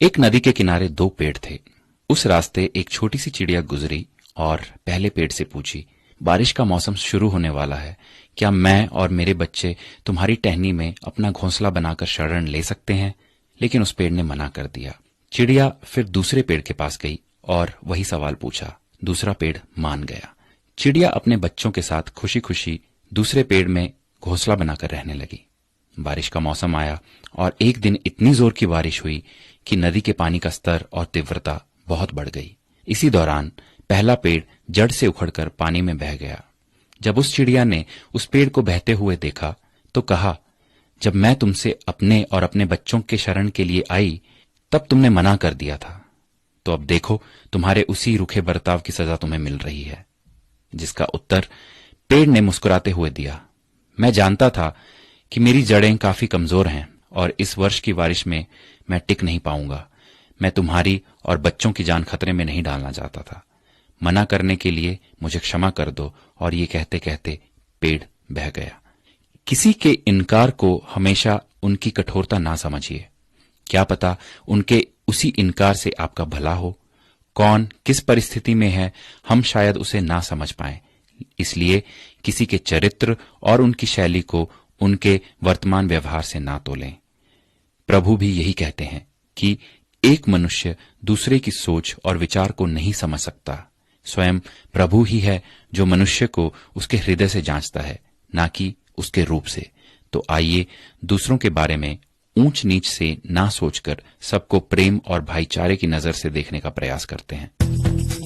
एक नदी के किनारे दो पेड़ थे। उस रास्ते एक छोटी सी चिड़िया गुजरी और पहले पेड़ से पूछी, बारिश का मौसम शुरू होने वाला है, क्या मैं और मेरे बच्चे तुम्हारी टहनी में अपना घोंसला बनाकर शरण ले सकते हैं? लेकिन उस पेड़ ने मना कर दिया। चिड़िया फिर दूसरे पेड़ के पास गई और वही सवाल पूछा। दूसरा पेड़ मान गया। चिड़िया अपने बच्चों के साथ खुशी खुशी दूसरे पेड़ में घोंसला बनाकर रहने लगी। बारिश का मौसम आया और एक दिन इतनी जोर की बारिश हुई कि नदी के पानी का स्तर और तीव्रता बहुत बढ़ गई। इसी दौरान पहला पेड़ जड़ से उखड़कर पानी में बह गया। जब उस चिड़िया ने उस पेड़ को बहते हुए देखा तो कहा, जब मैं तुमसे अपने और अपने बच्चों के शरण के लिए आई तब तुमने मना कर दिया था, तो अब देखो तुम्हारे उसी रूखे बर्ताव की सजा तुम्हें मिल रही है। जिसका उत्तर पेड़ ने मुस्कुराते हुए दिया, मैं जानता था कि मेरी जड़ें काफी कमजोर हैं और इस वर्ष की बारिश में मैं टिक नहीं पाऊंगा। मैं तुम्हारी और बच्चों की जान खतरे में नहीं डालना चाहता था। मना करने के लिए मुझे क्षमा कर दो। और ये कहते कहते पेड़ बह गया। किसी के इनकार को हमेशा उनकी कठोरता ना समझिए। क्या पता उनके उसी इनकार से आपका भला हो। कौन किस परिस्थिति में है हम शायद उसे ना समझ पाएं। इसलिए किसी के चरित्र और उनकी शैली को उनके वर्तमान व्यवहार से ना तोलें। प्रभु भी यही कहते हैं कि एक मनुष्य दूसरे की सोच और विचार को नहीं समझ सकता। स्वयं प्रभु ही है जो मनुष्य को उसके हृदय से जांचता है, ना कि उसके रूप से। तो आइए दूसरों के बारे में ऊंच नीच से ना सोचकर सबको प्रेम और भाईचारे की नजर से देखने का प्रयास करते हैं।